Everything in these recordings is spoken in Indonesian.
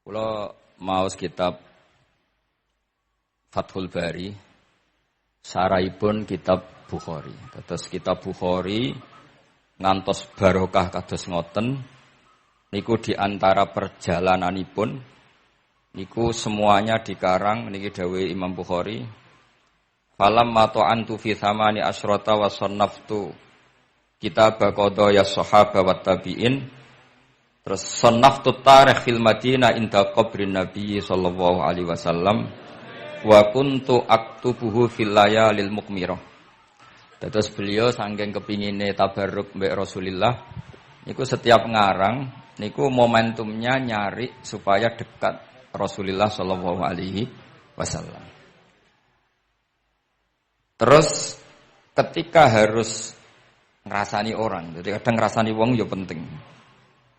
Kula maos kitab Fathul Bari, saraipun kitab Bukhari. Terus kitab Bukhari ngantos barokah kados ngoten niku di antara perjalananipun niku semuanya dikarang niki dawuh Imam Bukhari. Falam mata'antu fi thamani asyrata wa sannaftu kitab qadaya sahaba wa tabi'in. Terus sannaftu tarikh fil Madinah inda qabrin Nabi sallallahu alaihi wasallam wa kuntu aktubuhu fil layalil mukmirah. Terus beliau saking kepingine tabarruk mbek Rasulullah niku setiap ngarang niku momentumnya nyari supaya dekat Rasulullah sallallahu alaihi wasallam. Terus ketika harus ngrasani orang, jadi kadang ngrasani wong ya penting.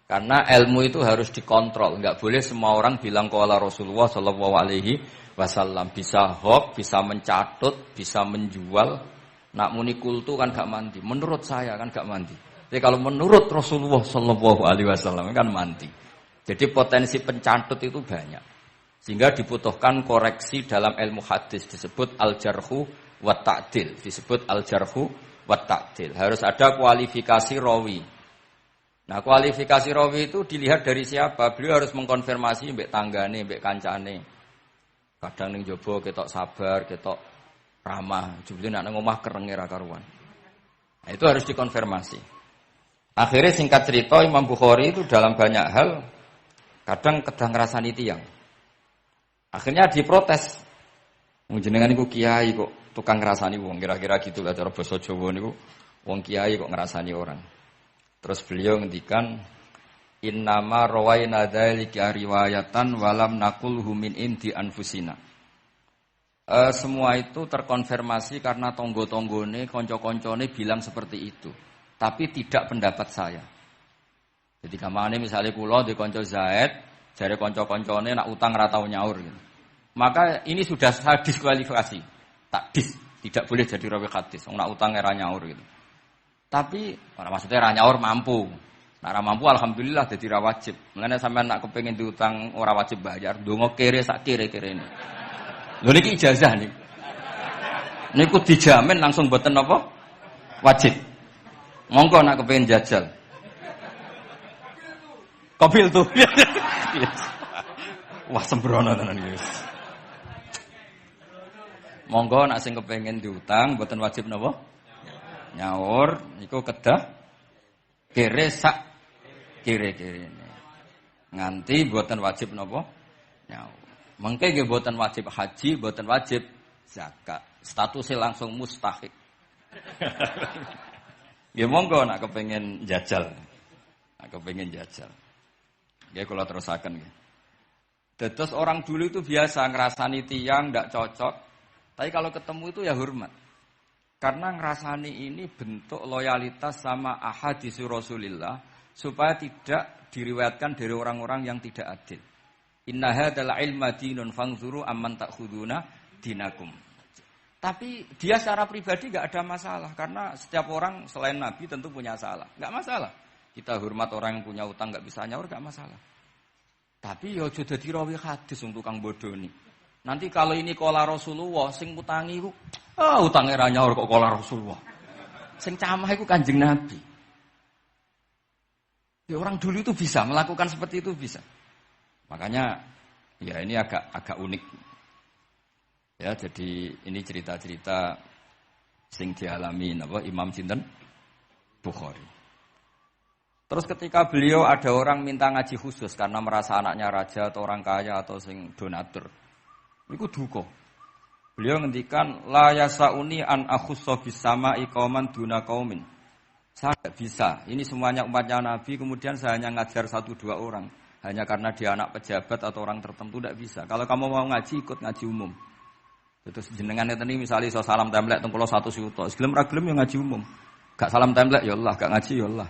Karena ilmu itu harus dikontrol, enggak boleh semua orang bilang qala Rasulullah sallallahu alaihi wasallam, bisa hoax, bisa mencatut, bisa menjual. Nak muni kultu kan gak mandi. Menurut saya kan gak mandi. Jadi kalau menurut Rasulullah sallallahu alaihi wasallam kan mandi. Jadi potensi pencatut itu banyak. Sehingga dibutuhkan koreksi dalam ilmu hadis disebut al-jarhu wa ta'dil, disebut al-jarhu wa ta'dil. Harus ada kualifikasi rawi. Nah, kualifikasi rawi itu dilihat dari siapa? Beliau harus mengkonfirmasi mbek tanggane, mbek kancane. Kadang ning jaba ketok sabar, ketok ramah, jebule nek nang omah kerenge ra karuan. Nah, itu harus dikonfirmasi. Akhirnya singkat cerita Imam Bukhari itu dalam banyak hal kadang kedang ngrasani tiyang. Akhirnya diprotes. Wong jenengan niku kiai kok tukang ngrasani wong, kira-kira gitulah cara basa Jawa niku. Wong kiai kok ngrasani orang. Terus beliau ngendikan innama rawaina dzalika riwayatan walam naqulhu min indi anfusina. Semua itu terkonfirmasi karena tonggo-tonggone, kanca-kancane bilang seperti itu. Tapi tidak pendapat saya. Jadi kamane misalnya kula di kanca Zaid, jare kanca-kancane nak utang ra tau nyaur gitu. Maka ini sudah saya diskualifikasi. Tidak boleh jadi rawi hadis. Wong nak utang ra nyaur gitu. Tapi maksudnya ra nyaur mampu. Nek ra mampu alhamdulillah dadi ra wajib. Mulane sampean nak kepengin diutang ora wajib bayar, ndonga kere sak kere-kerene. Lho niki ijazah niki. Niku dijamin langsung mboten napa? Wajib. Monggo nak kepengin jajal. Kopil tuh. Wah sembrono tenan iki. Monggo nak sing kepengin diutang mboten wajib napa? Nyaur niku kedah kere sak kere-kerene. Nganti mboten wajib napa? Nyaur. Mengke nggih mboten wajib haji, mboten wajib zakat. Statusnya langsung mustahik. Nggih monggo nak kepengin jajal. Nak kepengin jajal. Nggih kula terusaken nggih. Terus orang dulu itu biasa ngrasani tiyang ndak cocok, tapi kalau ketemu itu ya hormat. Karena ngrasani ini bentuk loyalitas sama ahadits Rasulillah supaya tidak diriwayatkan dari orang-orang yang tidak adil. Inna hadzal ilma dinun fanzuru amman ta'khuduna dinakum. Tapi dia secara pribadi enggak ada masalah karena setiap orang selain Nabi tentu punya salah. Enggak masalah. Kita hormat orang yang punya utang enggak bisa nyaur enggak masalah. Tapi ya aja dadi rawi hadis wong tukang bodoni. Nanti kalau ini qala Rasulullah sing utangi iku utange ra nyaur kok qala Rasulullah. Sing camah iku Kanjeng Nabi. Ya orang dulu itu bisa melakukan seperti itu bisa. Makanya ya ini agak unik. Ya jadi ini cerita-cerita sing dialami napa Imam sinten Bukhari. Terus ketika beliau ada orang minta ngaji khusus karena merasa anaknya raja atau orang kaya atau sing donatur. Niku duka. Beliau ngendikan la yasauni an akhussa bis sama'i qauman duna qaumin. Saya tidak bisa. Ini semuanya umatnya Nabi kemudian saya hanya ngajar 1-2 orang. Hanya karena dia anak pejabat atau orang tertentu tidak bisa. Kalau kamu mau ngaji ikut ngaji umum. Terus jenengan ngeten iki misale iso salam templek teng kula 100 yuta. Gelem ra gelem ya ngaji umum. Gak salam templek ya Allah, gak ngaji ya Allah.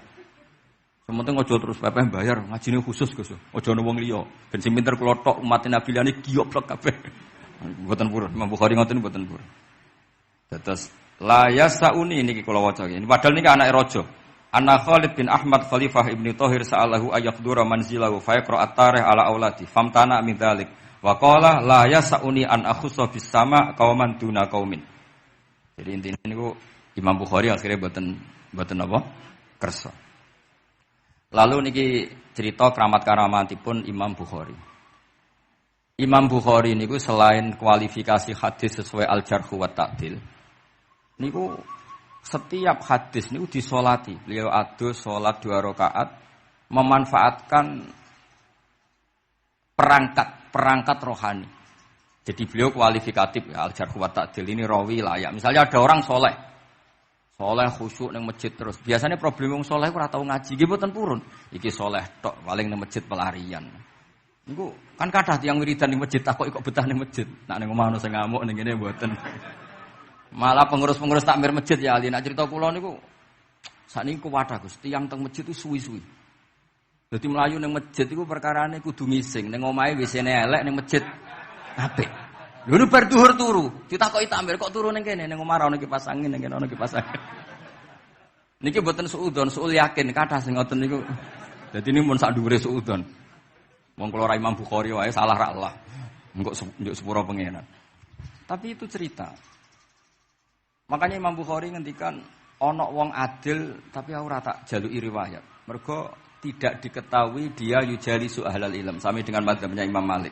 Sementing aja terus pepe bayar, ngajine khusus Gus. Aja ana wong liya. Ben sing pinter kula tok umat Nabi liyane giyoplek kabeh. Mboten purun, Imam Bukhari ngoten mboten purun. Terus la yasauni niki kula waca iki. Padahal niki anake raja. Anna Khalid bin Ahmad Khalifah Ibnu Thahir sa'alahu ayaqdura manzilahu fa yaqra at-tarikh ala auladi famtana min dzalik wa qala la yasauni an akhussa bis sama qauman duna qaumin. Jadi intinya niku Imam Bukhari akhirnya boten apa? Kersa. Lalu niki cerita keramat-keramatipun Imam Bukhari. Imam Bukhari niku selain kualifikasi hadis sesuai al-jarh wa ta'dil niku setiap hadis niku disolati. Beliau adus salat 2 rakaat memanfaatkan perangkat rohani. Jadi beliau kualifikatif ya, al-jarh wa ta'dil ini rawi layak. Misalnya ada orang soleh khusyuk ning masjid terus. Biasanya problem wong soleh ora tau ngaji, nggih mboten purun. Iki soleh tok paling ning masjid pelarian. Niku kan kathah tiyang wiridan ning masjid takoki kok betah ning masjid. Nek ning omah ono sing ngamuk ning kene mboten. Malah pengurus-pengurus takmir masjid ya ali nak cerita kula niku sakniku kuwadah Gus, tiyang teng masjid itu suwi-suwi. Dadi mlayu ning masjid iku perkarane kudu ngising, ning omahe WC-ne elek ning masjid apik. Lho bar dhuwur turu, ditakoki takmir kok turu ning kene ning omah ana kipas angin ning kene ana kipas angin. Niki mboten suudzon, suul yakin kathah sing ngoten niku. Dadi ini mun sak dhuwure suudzon. Wong kula ra Imam Bukhari wae salah ra Allah. Engko njuk sepuro pengenan. Tapi itu cerita. Makanya Imam Bukhari ngendikan ana wong adil tapi ora tak jaluki riwayat. Mergo tidak diketahui dia yujalisu ahlal ilm, sami dengan mazhabnya Imam Malik.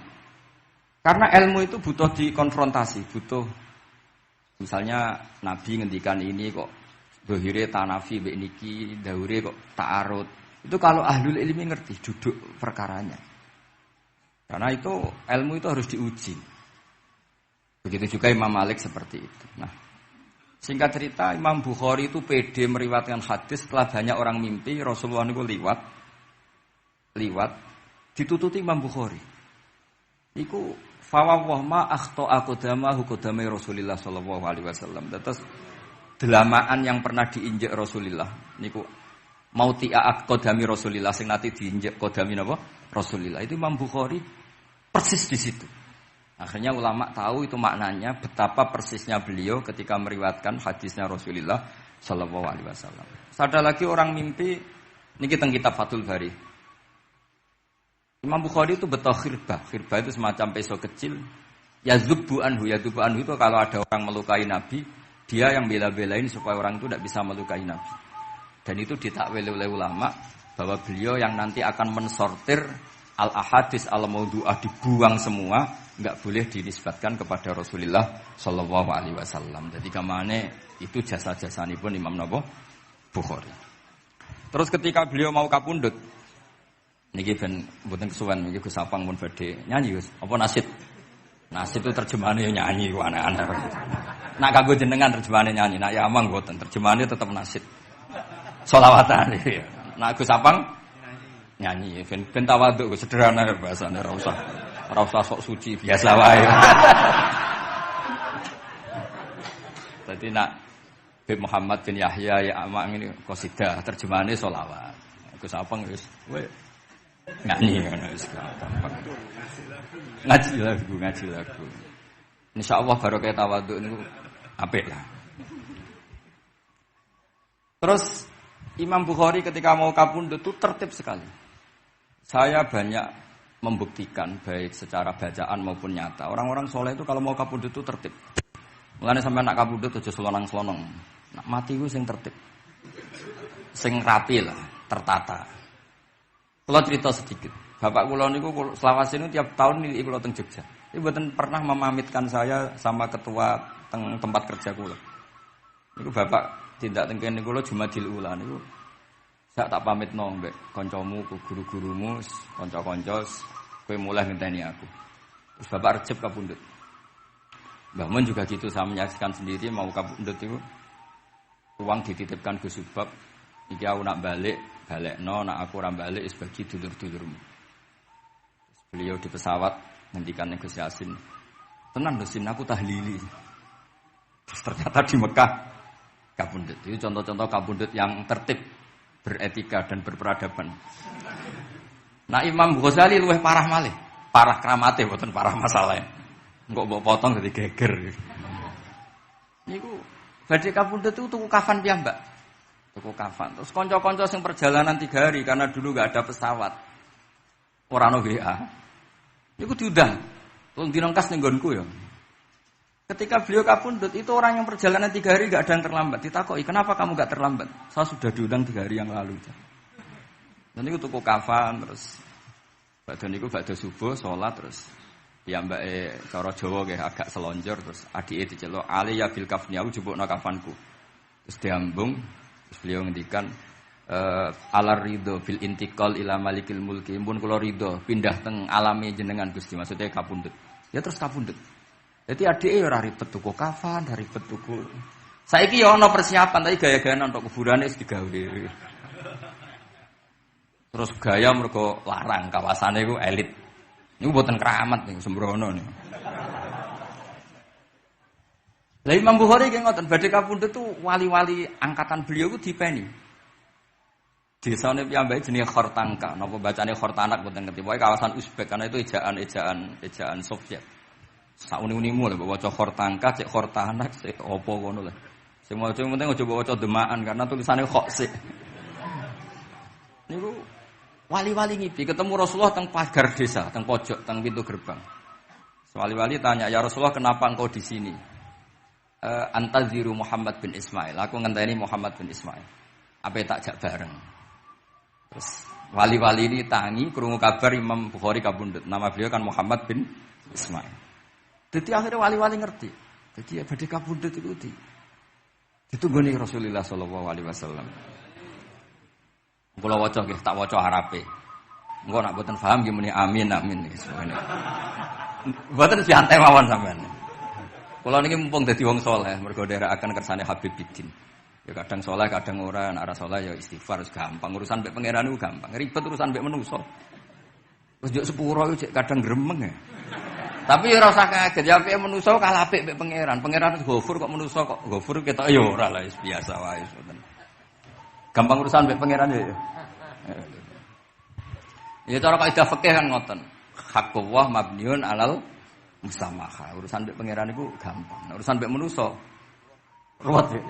Karena ilmu itu butuh dikonfrontasi, butuh misalnya Nabi ngendikan ini kok dohire tanafi mbek niki, dahure kok ta'arud. Itu kalau ahlul ilmi ngerti duduk perkaranya. Karena itu ilmu itu harus diuji. Begitu juga Imam Malik seperti itu. Nah, singkat cerita Imam Bukhari itu pede meriwayatkan hadis setelah banyak orang mimpi Rasulullah niku liwat ditututi Imam Bukhari. Iku fawwah ma akhta aqdamahu qadamai Rasulullah sallallahu alaihi wasallam. Terus delamaan yang pernah diinjek Rasulullah niku mautia aqdami Rasulullah sing nate diinjek qadami napa Rasulullah. Itu Imam Bukhari persis di situ. Akhirnya ulama tahu itu maknanya betapa persisnya beliau ketika meriwayatkan hadisnya Rasulullah sallallahu alaihi wasallam. Ada lagi orang mimpi niki teng kitab Fathul Bari. Imam Bukhari itu betul khirbah. Khirbah itu semacam peso kecil. Yazubbu anhu itu kalau ada orang melukai Nabi, dia yang bela-belain supaya orang itu tidak bisa melukai Nabi. Dan itu ditakwil oleh ulama bahwa beliau yang nanti akan mensortir al-ahadits al-maudu'ah, dibuang semua, enggak boleh dinisbatkan kepada Rasulullah sallallahu alaihi wasallam. Jadi kamane itu jasa-jasanipun Imam Bukhari. Terus ketika beliau mau kapundhut niki ben mboten kesuwen niki Gus Sapang mun badhe nyanyi Gus. Apa nasid? Nasid itu terjemahannya nyanyi ku aneh-aneh. Nak kanggo jenengan terjemahannya nyanyi, nak ya amang mboten terjemahannya tetap nasid. Sholawatan ya. Nak Gus Sapang nyanyi ben tawadhu sederhana bahasane ora usah sok suci biasa wae. Dadi nak Habib Muhammad bin Yahya ya amang ini qasidah terjemahannya sholawat. Gus Sapang wis nyanyi ngono wis gampang. Ngaji lagu. Insyaallah barokah tawadhu niku apik lah. Terus Imam Bukhari ketika mau kapundhut itu tertib sekali. Saya banyak membuktikan baik secara bacaan maupun nyata. Orang-orang soleh itu kalau mau kapundhut itu tertib. Mulane sampean nak kapundhut aja selonang-selonong. Nak mati ku sing tertib. Sing rapi lah, tertata. Kalau cerita sedikit, bapak kula niku selawase niku tiap tahun nilai kula teng Jogja. Iku mboten pernah memamitkan saya sama ketua tempat kerja kula. Niku bapak tindak teng kene kula Jumadil Ula niku. Sak tak pamitno mbek kancamu, guru-gurumu, kanca-kanca, kowe mulai ngenteni aku. Terus bapak Recep kapundhut. Mbah Mun juga gitu, saya menyaksikan sendiri mau kapundhut itu uang dititipkan Gus Subab. Iki aku nak balekno, nak aku ora balik wis bagi dulur-dulurmu. Beliau di pesawat ngendikan ning Gus Yasin, "Tenan lho Sin, aku tahlili." Terus ternyata di Mekah kapundhut. Itu contoh-contoh kapundhut yang tertib, beretika dan berperadaban. Nah Imam Ghazali luwih parah malih, parah kramate mboten parah masalahe. Engko mbok potong dadi geger. Niku badhe kapundhut itu tuku kafan piyambak. tuku kafan. Terus kanca-kanca sing perjalanan 3 hari karena dulu enggak ada pesawat. Ora ono WA. Iku diundang. Tolong dinongkas ning nggonku ya. Ketika beliau kapundhut itu orang yang perjalanan 3 hari enggak ada yang terlambat. Ditakoki, "Kenapa kamu enggak terlambat?" "Saya sudah diundang 3 hari yang lalu." Dan itu tuku kafan terus badhe niku badhe subuh salat terus piyambake cara Jawa nggih agak selonjor terus adike diceluk Ali ya bil kafni aku jupukno kafanku. Terus diambung terus beliau ngendikan alar ridho bil intiqal ila malikil mulki pun kula ridho pindah teng alame jenengan Gusti maksudnya kapundhut. Ya terus kapundhut. Jadi adike ora ribet tuku kafan, ora ribet tuku. Saiki ya ana persiapan tapi gaya-gayaan untuk kuburane wis digawe. Terus gaya mergo larang kawasane iku elit. Niku mboten keramat ning sembrono niku. Lah Imam Bukhari ki ngoten badhe kapundhut tuh wali-wali angkatan beliau ku dipeni. Desane piyambake jenenge Khortangka, napa bacane Khortanak mboten ngerti. Pokoke kawasan Uzbek karena itu ejaan Soviet. Sauni-unimu lho waca Khortangka, cek Khortanak, cek apa ngono lho. Sing maca penting aja waca demaan karena tulisane kok sik. Niku wali-wali ngipi ketemu Rasulullah teng pagar desa, teng pojok, teng pintu gerbang. Wali-wali tanya, "Ya Rasulullah, kenapa engkau di sini?" Antaziru Muhammad bin Ismail. Aku ngenteni Muhammad bin Ismail. Apa tak jak bareng. Terus wali-wali ini tangi krungu kabar Imam Bukhari kabundut. Nama beliau kan Muhammad bin Ismail. Jadi akhirnya wali-wali ngerti. Jadi ya badhe kabundut itu ditunggoni Rasulullah sallallahu alaihi wasallam. Kula waca nggih, tak waca harape. Engko nek mboten paham nggih muni amin nggih semene. Mboten santai mawon sampean. Kula niki mumpung dadi wong saleh, mergo nderekaken kersane Habib Bidin. Ya kadang saleh, kadang ora, nek ora saleh ya istighfar gampang. Urusan mbek pangeran niku gampang. Ribet urusan mbek manusa. Wis njuk sepuro iku kadang gremeng ya. Tapi ya ora usah kaget, ya apike manusa kalah apik mbek pangeran. Pangeran Ghafur kok manusa kok Ghafur ketok ya ora lah biasa wae ngoten. Gampang urusan mbek pangeran ya. Ya cara kaidah fikih kan ngoten. Haqqullah mabniun alal musamaha. Urusan mbek pangeran iku gampang. Nah, urusan mbek manusa ruwet ya.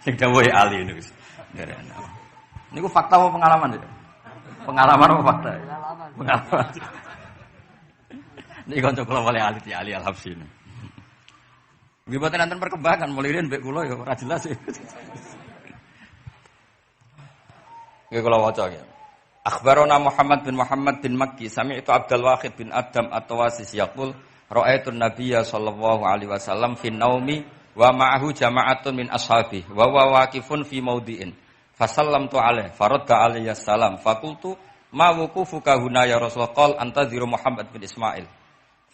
Sing dawuhe ali niku. Niku fakta apa pengalaman ya? Pengalaman apa fakta? Pengalaman. Niki kanca kula wali ali Al-Habsyi. Nggih boten enten perkembangan mulai riyen mbek kula ya ora jelas ya. Nggih kula waca ya. Akhbarana Muhammad bin Makki sami'tu Abdul Wahid bin Adam At-Tawasis yaqul ra'aitu an-nabiyya sallallahu alaihi wasallam fi naumi wa ma'ahu jama'atun min ashabi wa huwa waqifun fi maudhi'in fasallamtu alaihi faradda alayhi assalam faqultu ma wuqufuka huna ya Rasulullah qala antaziru Muhammad bin Ismail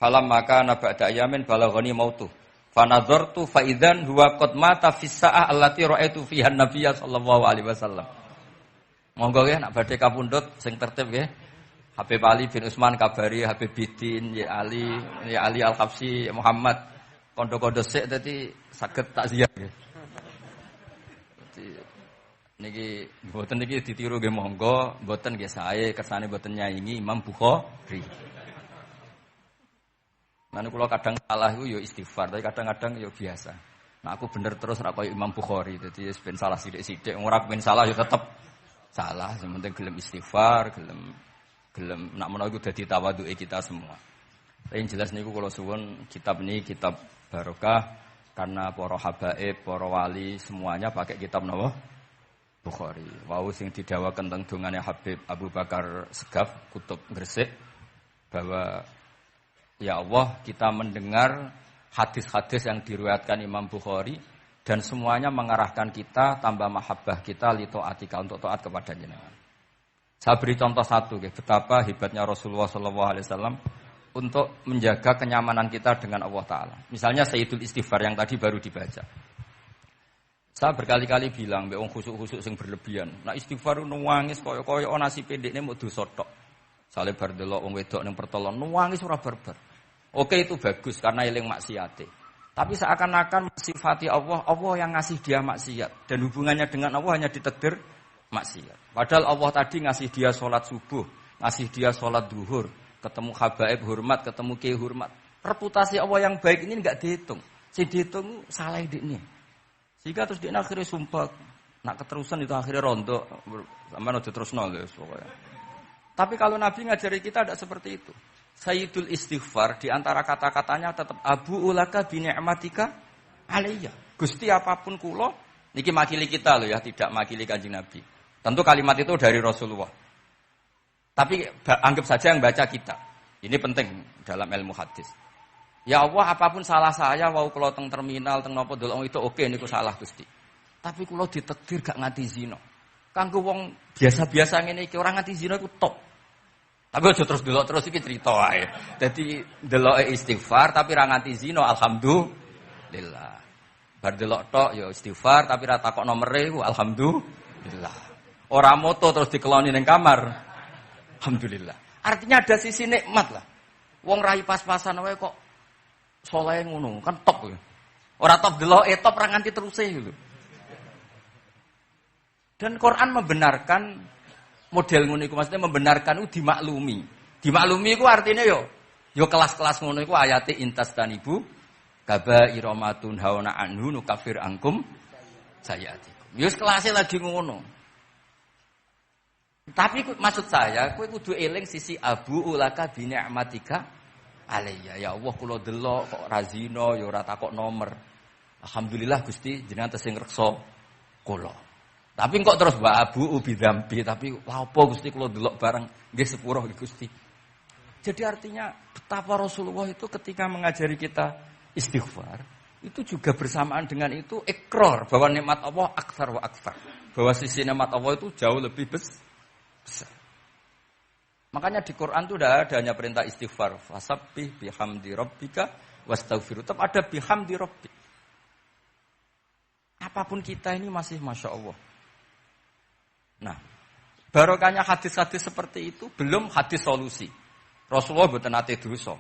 falamma kana ba'da ayamin balaghani mautu fanadhartu fa idzan huwa qad mata fi sa'ah allati ra'aitu fiha an-nabiyya sallallahu alaihi wasallam. Monggo nggih nak badhe kapundhut sing tertib nggih. Habib Ali bin Utsman kabari Habib Bidin ya Ali Al-Habsyi Muhammad kondo-kondo sik dadi saged takziah nggih. Dadi niki mboten niki ditiru nggih monggo, mboten nggih sae kersane mboten nyaingi Imam Bukhari. Lan kula kadang salah iku ya istighfar, tapi kadang-kadang ya biasa. Nah aku bener terus ora koyo Imam Bukhari, dadi ben salah sithik-sithik, ora ben salah ya tetep salah, yang penting gelem istighfar, gelem nak menawa iku dadi tawadhuke kita semua. Tapi yang jelas niku kula suwun kitab ini kitab barokah karena para habaib, para wali semuanya pakai kitab napa? Bukhari. Wau sing didhawaken teng dongane Habib Abu Bakar Segaf Kutub Gresik bahwa ya Allah kita mendengar hadis-hadis yang diriwayatkan Imam Bukhari dan semuanya mengarahkan kita tambah mahabbah kita li taatika untuk taat kepada jenengan. Saya beri contoh satu, betapa hebatnya Rasulullah SAW untuk menjaga kenyamanan kita dengan Allah Taala. Misalnya Sayyidul Istighfar yang tadi baru dibaca. Saya berkali-kali bilang, mbek wong khusuk-khusuk sing berlebihan. Nah istighfar nuwangis koyo-koyo nasi pendekne mau dosa tok. Sale bar delok wong wedok ning pertolon nuwangis ora barbar. Oke itu bagus karena eling maksiate. Tapi seakan-akan sifati Allah yang ngasih dia maksiat dan hubungannya dengan Allah hanya ditakdir maksiat. Padahal Allah tadi ngasih dia sholat subuh, ngasih dia sholat duhur, ketemu habaib hormat, ketemu kiai hormat. Reputasi Allah yang baik ini enggak dihitung. Si dihitung salah ini. Sehingga terus dia akhirnya sumpah, Nak keterusan itu akhirnya rontok, sampai udah terus nol ya pokoknya. Tapi kalau Nabi ngajari kita tidak seperti itu. Sayyidul istighfar di antara kata-katanya tetap Abu ulaka bi ni'matika alayya. Gusti apapun kula niki makili kita loh ya, tidak makili Kanjeng Nabi. Tentu kalimat itu dari Rasulullah. Tapi anggap saja yang baca kita. Ini penting dalam ilmu hadis. Ya Allah, apapun salah saya, wau kula teng terminal, teng napa delok itu oke niku salah Gusti. Tapi kula ditakdir gak nganti zina. Kanggo wong biasa-biasa ngene iki ora nganti zina iku top. Tapi aja terus delok terus iki cerita wae. Dadi deloke istighfar tapi ra nganti zina, alhamdulillah. Bar delok tok ya istighfar tapi ra takok nomere iku alhamdulillah. Ora moto terus dikeloni ning kamar. Alhamdulillah. Artinya ada sisi nikmat lah. Wong rai pas-pasan wae kok saleh ngono, kan top ya. Ora top deloke top ra nganti teruse gitu. Dan Quran membenarkan model ngono iku, maksudnya membenarkan itu dimaklumi. Dimaklumi iku artinya yo kelas-kelas ngono iku ayate intastanibu kaba'ira ma tunhauna anhu nukafir angkum sayyiatikum. Yo kelasé lagi ngono. Tapi maksud saya kowe kudu eling sisi abu ulaka bi ni'matika alayya. Ya Allah kula delok kok ra zina ya ora takok nomor. Alhamdulillah Gusti jenengan tesih ngreksa kula. Tapi kok terus wa abu ubi dzambi, tapi lha apa Gusti kula delok barang nggih sepuro Gusti. Jadi artinya betapa Rasulullah itu ketika mengajari kita istighfar, itu juga bersamaan dengan itu ikrar bahwa nikmat Allah aktsar wa aktsar. Bahwa sisi nikmat Allah itu jauh lebih besar. Makanya di Quran itu tidak ada hanya perintah istighfar. Fasabbih bihamdi rabbika wastaghfiru. Tetap ada bihamdi rabbik. Apapun kita ini masih Masya Allah. Nah, barokahnya hadis-hadis seperti itu belum hadis solusi. Rasulullah mboten nate dosa.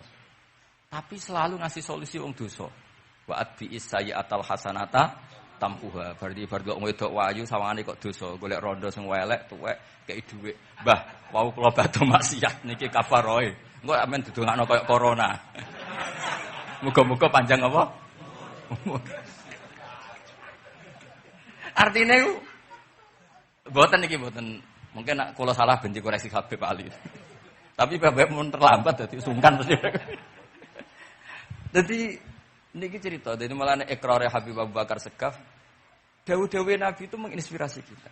Tapi selalu ngasih solusi wong dosa. Wa atbi'is sayyi'atal hasanata tampuha. Berarti bar kok wedok wayu sawangane kok dosa, golek rondo sing welek tuwek kei dhuwit. Mbah, wau kula badhe maksiat niki kafaroe. Engko amen didongakno koyo corona. Muga-muga panjang apa? Artine ku mboten iki mboten. Mungkin nek kula salah benci koreksi Habib Ali. Tapi Habib mun terlambat dadi sungkan mesti. Dadi niki cerita, dadi malah nek ikrare Habib Abu Bakar Segaf, dawuh-dawuh Nabi itu menginspirasi kita.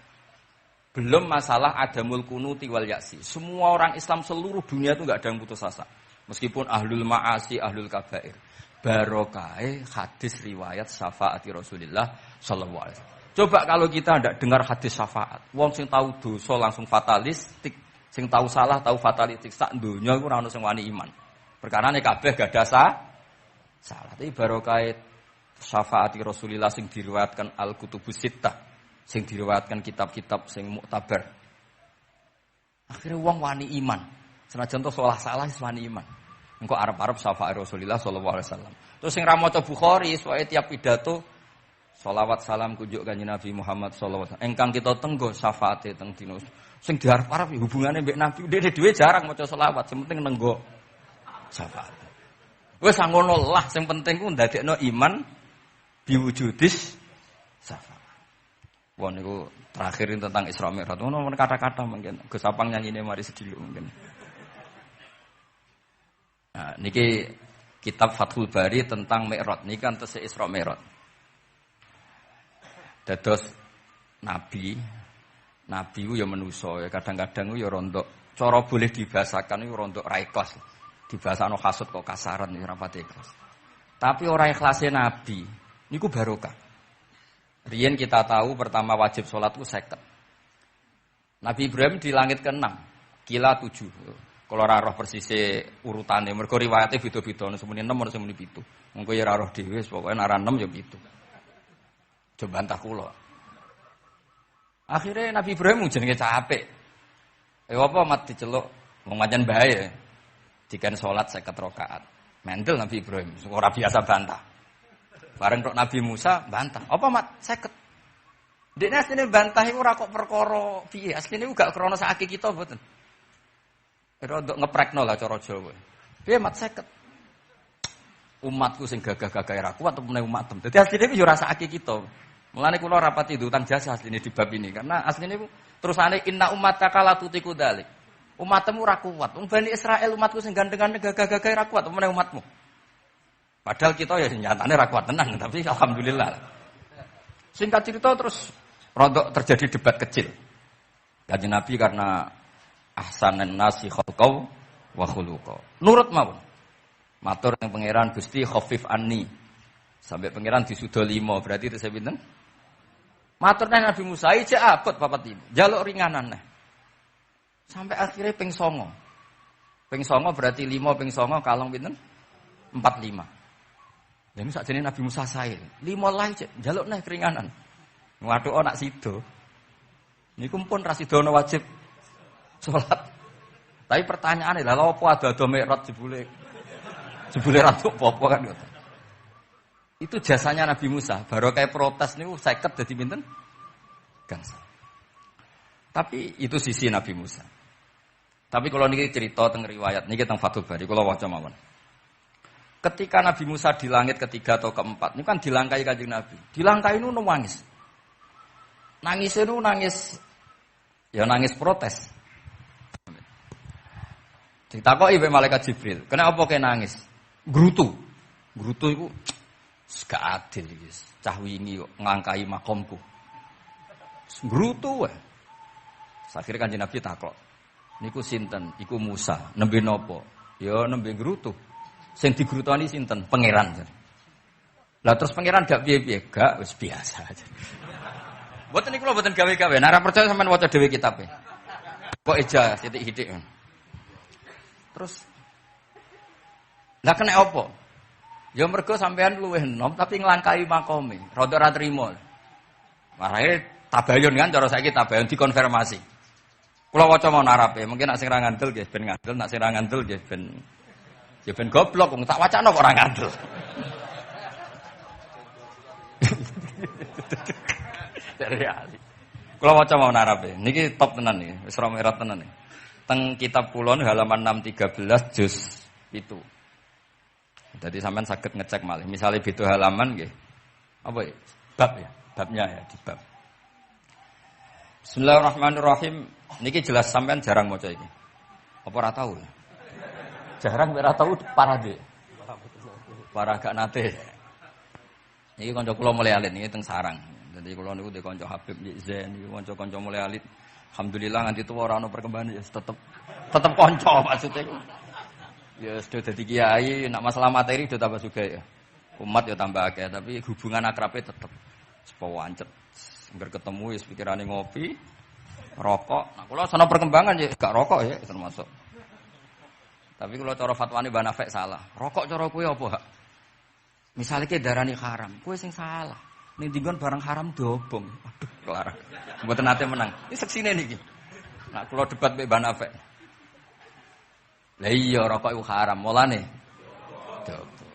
Belum masalah adamul kunuti wal ya'si. Semua orang Islam seluruh dunia itu enggak ada yang putus asa. Meskipun ahlul ma'asi, ahlul kabair. Barokai hadis riwayat syafaati Rasulullah sallallahu alaihi wasallam. Coba kalau kita tidak dengar hadis syafaat, wong sing tahu dosa langsung fatalistik, sing tahu salah tahu fatalistik, sak donya iku ora ono sing wani iman. Perkarane kabeh gak ada salah. Tapi barokah syafaati Rasulullah sing diriwayatkan Al-Kutubus Sittah, sing diriwayatkan kitab-kitab sing muktabar. Akhirnya wong wani iman. Senajan to salah wis wani iman. Engko arep-arep syafaat Rasulullah sallallahu alaihi wasallam. Terus sing ra maca Bukhari, soal tiap pidato sholawat salam kunjuk kanjeng Nabi Muhammad sallallahu alaihi wasallam. Engkang kita tenggo syafaate teng dina. Sing diarep-arep hubungane mbek Nabi dhewe jarang maca sholawat, sing penting nenggo syafaat. Wis ngono lah, sing penting ku ndadekno iman biwujudis syafaat. Wah niku terakhir tentang Isra Mi'raj. Ono kata-kata mungkin Gus Apang nyanyine mari sedilo mungkin. Nah, niki kitab Fathul Bari tentang Mi'raj. Niki kan tesih Isra Mi'raj. Dados nabi ku ya manusa ya kadang-kadang ku ya rondok cara boleh dibahasakan ku rondok ra ikhlas. Dibahasano hasud kok kasaran ya ora pati ikhlas. Tapi ora ikhlase nabi niku barokah. Riyen kita tahu pertama wajib salat ku 50. Nabi Ibrahim di langit ke-6, kila 7. Kalau ora roh persise urutane mergo riwayate beda-beda, semene 6 ora semene 7. Mengko ya ora roh dhewe pokoke nek ora 6 ya 7. Coba bantah kula. Akhirnya Nabi Ibrahim jenenge capek. Apa mat diceluk wong pancen bae. Dikan salat 50 rakaat. Mendel Nabi Ibrahim, ora biasa bantah. Bareng kok Nabi Musa bantah. Apa mat 50? Dekne asline bantah iku ora kok perkara piye. Asline iku gak krana sakake kita mboten. Rodok ngeprekno lah cara Jawa. Piye mat 50? Umatku sing gagah-gagah ra kuat apa meneh umatem. Dadi asline iku yo rasake kita. Mulane kula rapati utang jasa asline di bab ini karena asline niku terusane inna ummataka la tutiku dzalik. Umatmu ora kuat. Wong Bani Israil umatku sing gandeng-gandeng gagah-gagah ora kuat meneh umatmu. Padahal kita ya nyatane ra kuat tenan, tapi alhamdulillah. Singkat cerita terus rodok terjadi debat kecil. Kanjeng Nabi karena ahsanan nasi khalqau wa khuluqa. Nurut mawon. Matur yang pangeran Gusti khafif anni. Sampai pangeran disudo 5, berarti itu saya pinten? Matur nang Nabi Musa iki abot papat iki. Njaluk ringanan neh. Sampai akhirnya ping 9. Ping 9 berarti 5 ping 9 kalong pinten? 45. Lha ini sakjane Nabi Musa sae. 5 lae cek njaluk neh keringanan. Waduh nak sido. Niku pun ra sidono wajib salat. Tapi pertanyaane lha apa ada mikrot jebule? Jebule ra apa kan ngoten. Itu jasanya Nabi Musa. Baru kayak protes niku 50 dadi pinten? Gangsal. Tapi itu sisi Nabi Musa. Tapi kalau niki cerita teng riwayat niki teng Fathul Bari kula waca mawon. Ketika Nabi Musa di langit ketiga atau keempat, ini kan dilangkai Kanjeng Nabi. Dilangkai itu nangis. Nangis itu nangis, ya nangis protes. Ditakoki mbek malaikat Jibril, kenapa kok nangis? Grutu itu gak adil iki. Cah wingi kok ngangkai makomku. Grutu wae. Akhire Kanjeng Nabi takok. Niku sinten? Iku Musa. Nembe napa? Ya nembe grutu. Sing digrutoni sinten? Pangeran. Lah terus pangeran gak piye-piye, gak wis biasa aja. Mboten niku lho mboten gawe-gawe. Nek ora percaya sampean waca dhewe kitabe. Kok eja sithik-sithik. Terus lah kena apa? Ya mergo sampean luwih enom tapi nglangkai makome. Rada ora trimo. Marahe tabayun kan cara saiki tabayun dikonfirmasi. Kula waca mon Arabe, mungkin nek sing ra ngandel nggih ben ngandel, nek sing ra ngandel nggih ben ya ben goblok wong tak wacana kok ora ngandel. Dari ali. Kula waca mon Arabe. Niki top tenan niki, wis ra merah tenan niki. Teng kitab Kulon halaman 613 juz itu. Jadi sampean saged ngecek malih. Misale beda halaman nggih. Apa ya? Bab ya, babnya ya di bab. Bismillahirrahmanirrahim. Niki jelas sampean jarang maca iki. Apa ora tahu? Jarang ora tahu parah deh. Parah gak nate. Niki kanca kula mulai alit niki teng sarang. Jadi kula niku de kanca Habib Zen niki kanca-kanca mulai alit. Alhamdulillah nganti tuwa ora ono perkembangan ya tetep kanca maksudnya. Ya sudah dadi kiai, nak masalah materi sudah tambah juga ya. Umat ya tambah akeh, tapi hubungan akrabnya tetep sepo wancet. Ngger ketemu wis pikirane ngopi, rokok. Nah, kula sono perkembangan ya gak rokok ya termasuk. Tapi kula cara fatwane Mbah Nafek salah. Rokok cara kowe apa, Hak? Misale ki darani haram, kowe sing salah. Ning dinggon barang haram dobong. Aduh, kelar. Mboten nate menang. Iki seksine niki. Nah, kula debat mbek Mbah Nafek. Lah iya rokok iku haram, mulane dobong.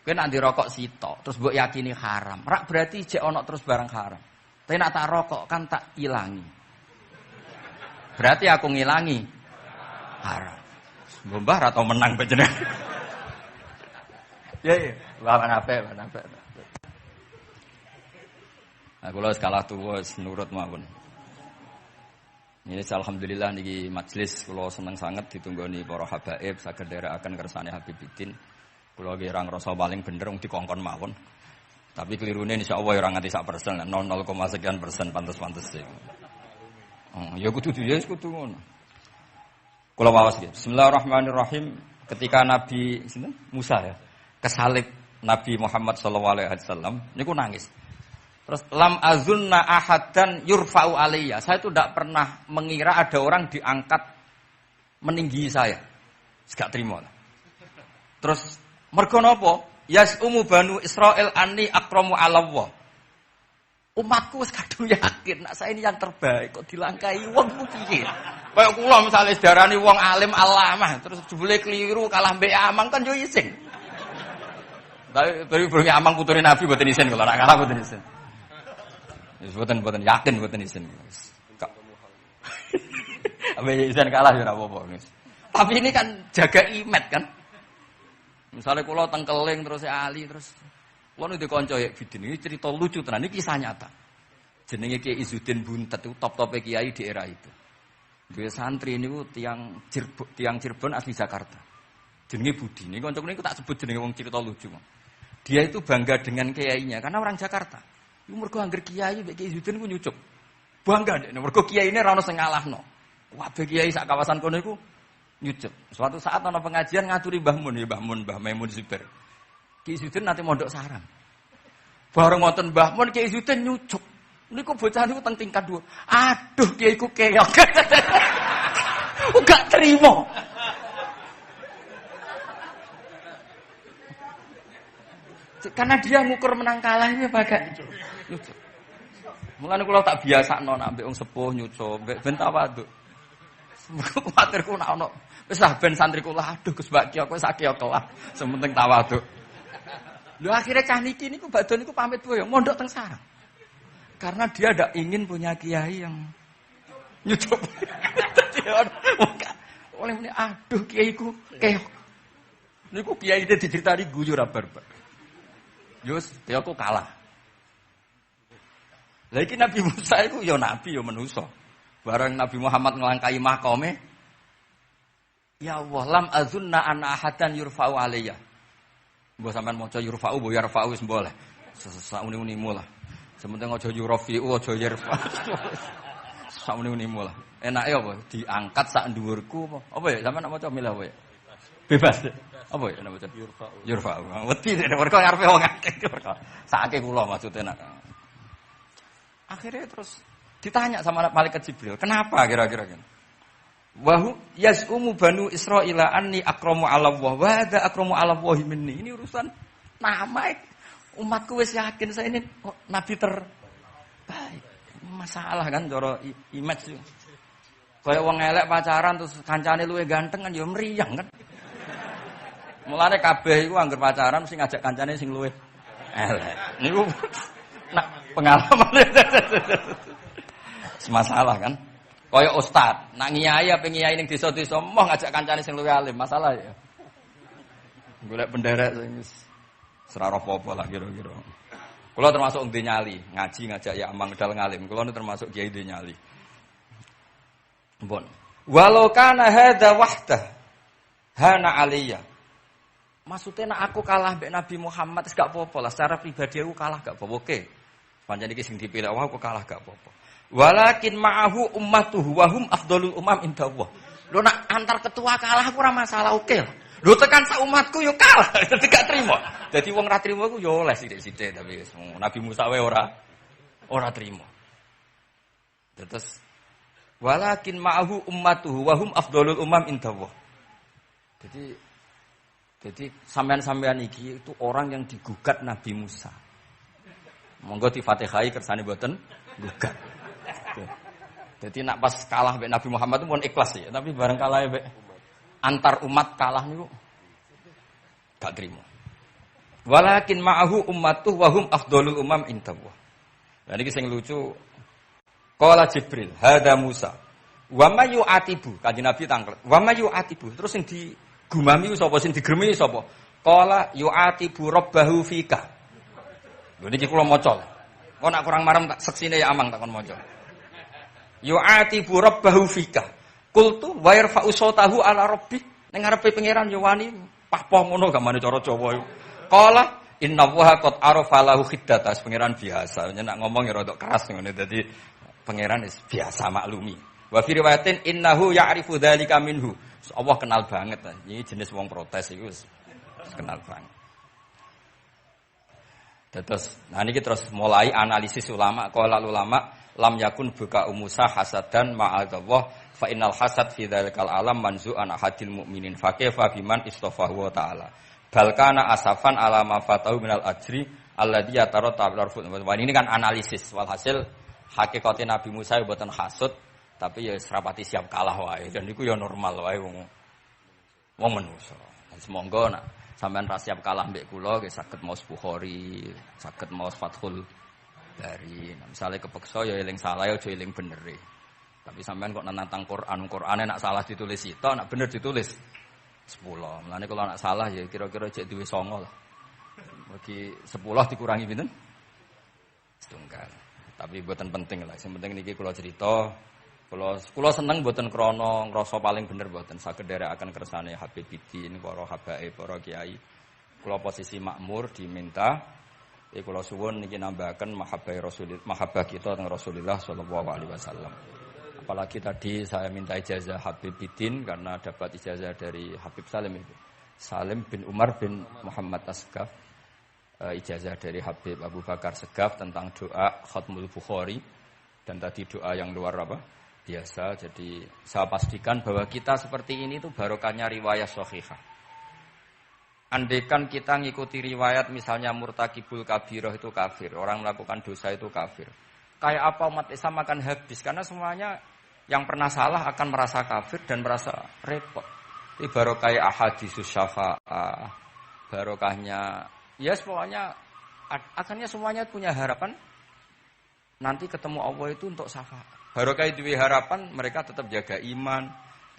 Kowe nek ndirokok sitok, terus mbok yakini haram. Rak berarti jek ana terus barang haram. Tapi nak tak rokok kan tak ilangi. Berarti aku ngilangi haram. Mbah atau menang panjenengan. Ya ya, mana apa. Nah, kula wis kalah tuwa wis nurut mawon. Ini alhamdulillah niki majelis kula seneng sanget ditunggoni para habaib saged nderekaken kersane Habibiddin. Kula nggih ra ngrasa paling bener wong dikongkon mawon. Tapi kelirune insyaallah ora nganti 1%, 0,, sekian persen pantes-pantes sih. Ya kudu dhewe kudu ngono. Kula waos nggih. Bismillahirrahmanirrahim. Ketika Nabi sinten? Musa ya, kesalib Nabi Muhammad sallallahu alaihi wasallam niku nangis. Terus lam azunna ahadan yurfa'u alayya. Saya itu tidak pernah mengira ada orang diangkat meninggi saya. Gak terima. Terus mergo napa? Yasumu banu Israil anni akramu 'ala Allah. Umatku wis kadung yakin nek saya ini yang terbaik kok dilangkai wong ku piye? Kaya kula misale sedarani wong alim alamah terus jebule keliru kalah mbek amang kan yo isin. Tapi burung amang putune Nabi mboten isin kula nek kalah mboten isin. Wis mboten yakin mboten isin. Abe isin kalah ya ora apa-apa. Tapi ini kan jaga imet kan. Misalnya kula teng Keling terus Ali terus kula nu dikonco ya bidin ini cerita lucu tenan iki kisah nyata. Jenenge Kiai Izzuddin Buntet itu top-tope kiai di era itu. Dua santri niku tiang Cirebon asli Jakarta. Jenenge Budi. Niku kanca niku tak sebut jenenge wong cerita lucu. Dia itu bangga dengan kiainya karena orang Jakarta. Iku mergo angger kiai mek Kiai Izzuddin ku nyucup. Bangga dek mergo kiyaine ra ono sing ngalahno. Kabeh kiai sak kawasan kono iku nyucup. Suatu saat ana pengajian ngaturi Mbah Mun, ya Mbah Maimun Zubair. Kiai Izzuddin nate mondok sarang. Bareng wonten Mbah Mun Kiai Izzuddin nyucup. Niku bocah niku teng tingkat 2. Aduh kiai ku keok. Enggak terima. Karena dia ngukur menang kalah ini pakai nyucup. Mulane kula tak biasakno nek ambek wong sepuh nyucup, mbek ben tawaduk. Kuwatirku nek ono wis lah ben santri kula aduh Gus Bakti kok sak keok lah, sementing tawaduk. Lho akhirnya cah niki niku badhe niku pamit wae mondok teng sarang. Karena dia tidak ingin punya kiai yang nyucup. Oleh ini, aduh kiaiku keok. Niku kiai itu diceritani guyu ra barbar. Yus, dia aku kalah. Lagi Nabi Musa itu ya nabi ya manusa. Bareng Nabi Muhammad ngelangkai makome. Ya Allah, lam azunna ana ahadan yurfa'u alayya. Mbok sampean maca yurfa'u, mbok yarfa'u wis boleh. Sesak-uni-unimu lah. Sementing aja yurafi'u, aja yarfa'u. Sesak-uni-unimu lah. Enake apa? Diangkat sak dhuwurku apa? Apa ya sampean nak maca milih apa ya? Bebas. Apa ya nak maca yurfa'u. Yurfa'u. Wedi nek mergo ngarepe wong akeh. Sakake kula maksudnya nak. Akhirnya terus ditanya sama malaikat Jibril, kenapa kira-kira gitu? Wahu yaz'umu banu Israila anni akramu 'ala Allah wa hadza akramu 'ala Allah minni. Ini urusan nama umatku wis yakin saya ini nabi terbaik. Masalah kan cara image. Kayak wong elek pacaran terus kancane luwih ganteng kan ya mriyang kan. Mulane kabeh iku anggere pacaran mesti ngajak kancane sing luwih elek. Niku nak pengalaman. Masalah kan. Kaya ustaz, nak ngiyai apa ngiyai ning desa-desa moh ngajak kancane sing luwih alim, masalah ya. Golek penderek sing wis ora apa-apa lah kira-kira. Kula termasuk ndek nyali, ngaji ngajak ya amang dal ngalim. Kula termasuk kiai ndek nyali. Mbon. Walau kana hadza wahdah hana aliyya. Maksudnya nak aku kalah mbek Nabi Muhammad wis gak apa-apa lah, secara pribadi aku kalah gak apa-apa. Oke. Pancen iki sing dipilih aku kalah gak apa-apa. Walakin ma'ahu ummatuhu wa hum afdhalul umam indallah. Lho nak antar ketua kalah aku ora masalah oke lah. Lho tekan sak umatku yo kalah, dadi gak trimo. Dadi wong ra trimo iku yo oleh sithik-sithik tapi Nabi Musa wae ora trimo. Terus walakin ma'ahu ummatuhu wa hum afdhalul umam indallah. Jadi sampean-sampean iki itu orang yang digugat Nabi Musa. Monggo di Fatihai kersane mboten gugat. Jadi nak pas kalah mbek Nabi Muhammad itu pun ikhlas ya, tapi bareng kalah mbek antar umat kalah niku gak trimo. Walakin ma'ahu ummatuh wa hum afdhalul umam indallah. Lah niki sing lucu. Qala Jibril, hadza Musa. Wa may yu'atibu, kanjeng Nabi tanglet. Wa may yu'atibu. Terus sing digumami sapa, sing digremi sapa? Qala yu'atibu rabbahu fika. Lho niki kula maca. Kok nak kurang marem tak seksine ya amang tak kon maca. Yu'atibu rabbahu fika. Qultu wa yarfa'u sautahu ala rabbi. Ning ngarepe pangeran yo wani pahpoh ngono gamane cara Jawa iku. Qala inna waha qad arafa lahu khiddatas pangeran biasa. Nek ngomong ya rada keras ngene dadi pangeran wis biasa maklumi. Wa fi riwayatin innahu ya'rifu dzalika minhu. Allah kenal banget. Ini jenis wong protes iku wis kenal banget. Terus, nah ini terus mulai analisis ulama. Qala ulama lam yakun buka Musa hasadan ma'adzallah fa innal hasad fi dzalikal alam manzu'an ahadil mu'minin fa kaifa biman istafahu wa ta'ala. Bal kana asafan ala ma fatahu minal ajri alladzi yatarata bil arfud. Ini kan analisis. Walhasil hakikate Nabi Musa mboten hasud tapi ya serapati siap kalah wae. Dan niku ya normal wae wong manusa. Semoga nak sampean ra siap kalah mbek kula nggih saged maos Bukhari, saged maos Fathul Bari. Nah, misale kepeksa ya eling salah aja eling bener. Tapi sampean kok nantang Qur'ane nak salah ditulis sito, nak bener ditulis 10. Mulane kalau nak salah ya kira-kira jek duwe 9 lah. Bagi 10 dikurangi pinten? 1. Tapi mboten penting lah. Sing penting niki kula cerita, kula seneng mboten krana ngrasa paling bener mboten saged nderekaken kersane Habib Bidin, para habaib, para kiai. Kula posisi makmur diminta kula suwun niki nambahaken mahabbah kita teng Rasulullah sallallahu alaihi wasallam. Apalagi tadi saya minta ijazah Habib Bidin karena dapat ijazah dari Habib Salim itu. Salim bin Umar bin Muhammad Asgaf, ijazah dari Habib Abu Bakar Segaf tentang doa Khatmul Bukhari, dan tadi doa yang luar biasa. Jadi saya pastikan bahwa kita seperti ini tuh barokahnya riwayat sahihah. Andaikan kita ngikuti riwayat misalnya murtakibul kabirah itu kafir, orang melakukan dosa itu kafir. Kayak apa umat Islam akan habis, karena semuanya yang pernah salah akan merasa kafir dan merasa repot. Ini barokah ahaditsus syafa'ah, barokahnya, ya pokoknya akhirnya semuanya punya harapan nanti ketemu Allah itu untuk syafaat. Barokah itu harapan mereka tetap jaga iman,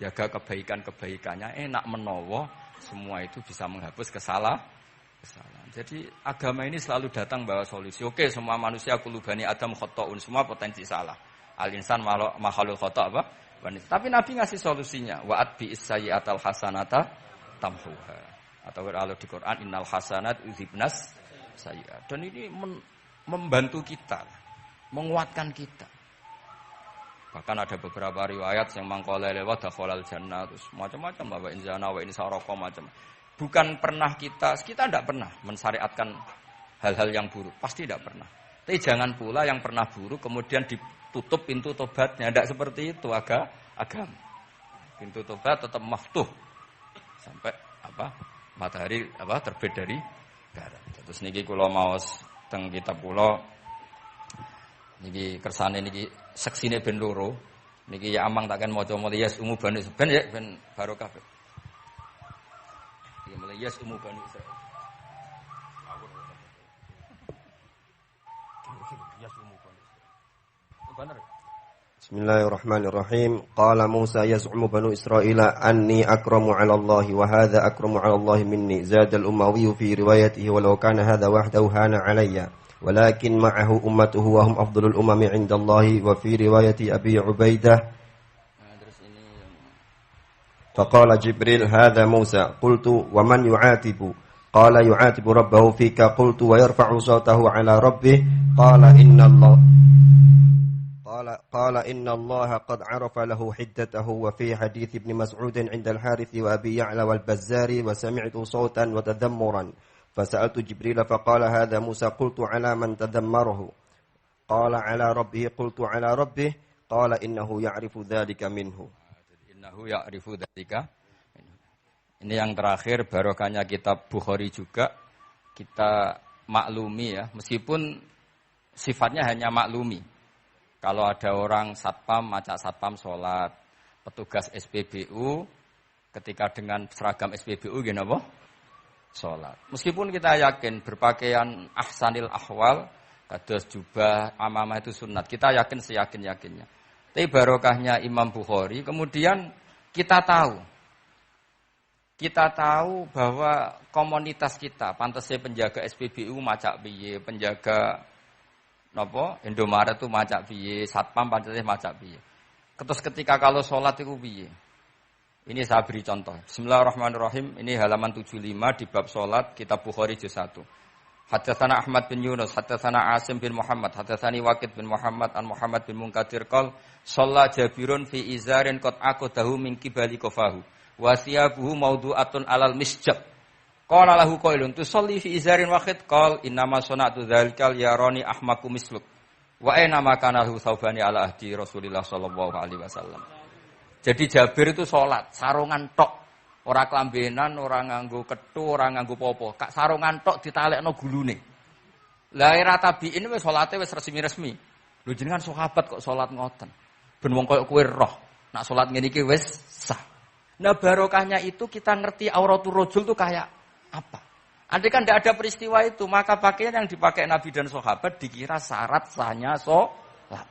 jaga kebaikan-kebaikannya, enak menawa semua itu bisa menghapus kesalahan. Jadi agama ini selalu datang bawa solusi. Oke, semua manusia kulubani Adam khotoun, semua potensi salah. Al-insan makhluk khoto apa? Tapi Nabi ngasih solusinya. Wa'at bi'is sayyi'atal hasanata tamhuha. Atau kalau di Quran innal hasanat yudhibnas sayyi'at. Dan ini membantu kita, menguatkan kita. Bahkan ada beberapa riwayat yang mangqala lewat dakhalal jannah, terus macam-macam bahwa inzana wa insaraka macam. Bukan pernah kita tidak pernah mensyariatkan hal-hal yang buruk, pasti tidak pernah. Tapi jangan pula yang pernah buruk kemudian ditutup pintu tobatnya, tidak seperti itu agama. Pintu tobat tetap maftuh sampai matahari terbit dari barat. Terus niki kula maos teng kitab kula niki kersane niki seksine ben loro. Niki ya amang takkan maca muliyas umu bani ben ya ben barokah. Iki muliyas umu bani Israil. Bismillahirrahmanirrahim. Qala Musa yaz'umu banu Israila anni akramu 'ala Allah wa hadha akramu 'ala Allah minni. Zada al-Umawi fi riwayatihi walau kana hadha wahdahu hana 'alayya. Walakin ma'ahu ummatuhu wa hum afdalul umami 'inda Allah wa fi riwayati Abi Ubaidah. Faqala Jibril hadha Musa. Qultu wa man yu'atibu? Qala yu'atibu rabbahu fika. Qultu wa yarfa'u sawtahu 'ala rabbih. Qala inna Allah قال إن الله قد عرف له حدته. وفي حديث ابن مسعود عند الحارث وأبي يعلى والبزار وسمعت صوتا وتذمرا فسألت جبريل فقال هذا موسى. قلت على من تذمره؟ قال على ربه. قلت على ربه. قال إنه يعرف ذلك منه. إنه يعرف ذلك. Ini yang terakhir barokahnya kitab Bukhari juga kita maklumi ya, meskipun sifatnya hanya maklumi. Kalau ada orang satpam, macak satpam sholat, petugas SPBU, ketika dengan seragam SPBU, gini apa? Sholat. Meskipun kita yakin berpakaian ahsanil ahwal, kados jubah, amamah itu sunat. Kita yakin seyakin-yakinnya. Tapi barokahnya Imam Bukhari, kemudian kita tahu bahwa komunitas kita, pantasnya penjaga SPBU macak piye, penjaga Indomaret itu macak piye, satpam pancetnya macak piye. Terus ketika kalau sholat itu piye? Ini saya beri contoh. Bismillahirrahmanirrahim. Ini halaman 75 di bab sholat kitab Bukhari juz 1. Haddatsana Ahmad bin Yunus, haddatsana Asim bin Muhammad, haddatsani Waqid bin Muhammad an Muhammad bin Munkadir qol shalla Jabirun fi izarin qad aqadahu min qibali qafahu wa siyabuhu mawdu'atun alal misjab. Qala lahu qailun tusalli fi izarin wahid qal innama sana'tu dzalikal yarani ahmaku misluk wa aina ma kana lahu saubani ala ahdi Rasulillah sallallahu alaihi wasallam. Jadi Jabir itu salat sarungan tok, ora klambenan, ora nganggo kethu, ora nganggo popo, kak sarungan tok ditalekno gulune. Lah era tabiin wis salate wis resmi-resmi. Lho jenengan sahabat kok salat ngoten. Ben wong koyo kowe roh, nak salat ngene iki wis sah. Nah barokahnya itu kita ngerti auratul rajul itu kayak apa? Andai kan tidak ada peristiwa itu, maka pakaian yang dipakai Nabi dan sahabat dikira syarat sahnya sholat.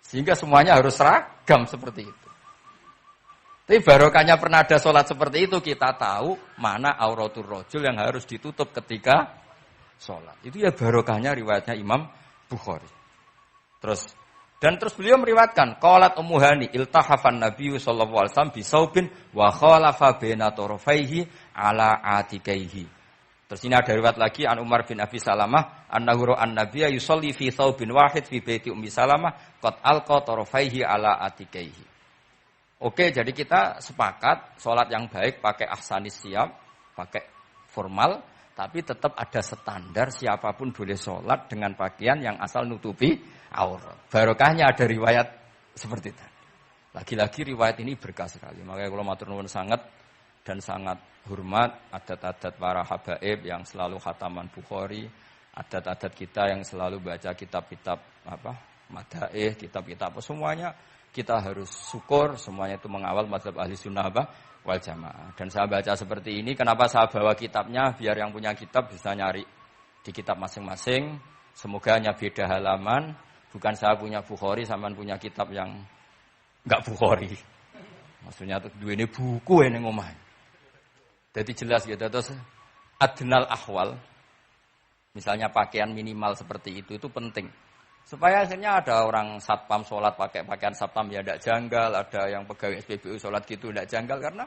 Sehingga semuanya harus seragam seperti itu. Tapi barokahnya pernah ada sholat seperti itu, kita tahu mana auratul rajul yang harus ditutup ketika sholat. Itu ya barokahnya riwayatnya Imam Bukhari. Terus beliau meriwayatkan qalat Ummu Hani iltahafan Nabi sallallahu alaihi wasallam bisaubin wa khalafa baina tarafaihi ala atikaihi. Terus ini ada riwayat lagi an Umar bin Abi Salamah annahu ra'an nabiyya yusalli fi saubin wahid fi baiti Ummi Salamah qad alqa tarafaihi ala atikaihi. Oke, jadi kita sepakat salat yang baik pakai ahsanis siyab, pakai formal, tapi tetap ada standar siapapun boleh sholat dengan pakaian yang asal nutupi aurat. Barokahnya ada riwayat seperti itu. Lagi-lagi riwayat ini berkah sekali. Makanya kalau matur nuwun sangat hormat adat-adat para habaib yang selalu khataman Bukhari, adat-adat kita yang selalu baca kitab-kitab madaih, kitab-kitab semuanya kita harus syukur, semuanya itu mengawal mazhab ahli sunnah wal jamaah. Dan saya baca seperti ini, kenapa saya bawa kitabnya? Biar yang punya kitab bisa nyari di kitab masing-masing. Semoga hanya beda halaman. Bukan saya punya Bukhari, sampean punya kitab yang enggak Bukhari. Maksudnya tuh dua ini buku ini ngomah. Jadi jelas gitu. Terus adnal ahwal, misalnya pakaian minimal seperti itu penting. Supaya akhirnya ada orang satpam sholat pakai pakaian satpam ya tidak janggal, ada yang pegawai SPBU sholat gitu tidak janggal karena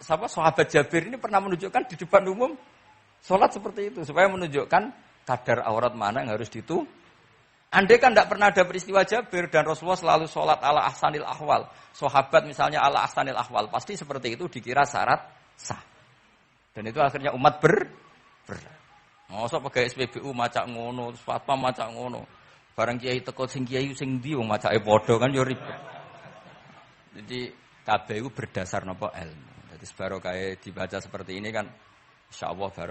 sahabat Jabir ini pernah menunjukkan di depan umum sholat seperti itu supaya menunjukkan kadar aurat mana yang harus Andai kan tidak pernah ada peristiwa Jabir dan Rasulullah selalu sholat ala ahsanil ahwal, sahabat misalnya ala ahsanil ahwal, pasti seperti itu dikira syarat sah. Dan itu akhirnya umat masa pegawai SPBU macak ngono, satpam macak ngono. Barang kiai teko sing kiai sing ndi wong macake padha kan yo ribet. Jadi kabeh berdasar napa ilmu. Jadi barokah dibaca seperti ini kan insyaallah barokah.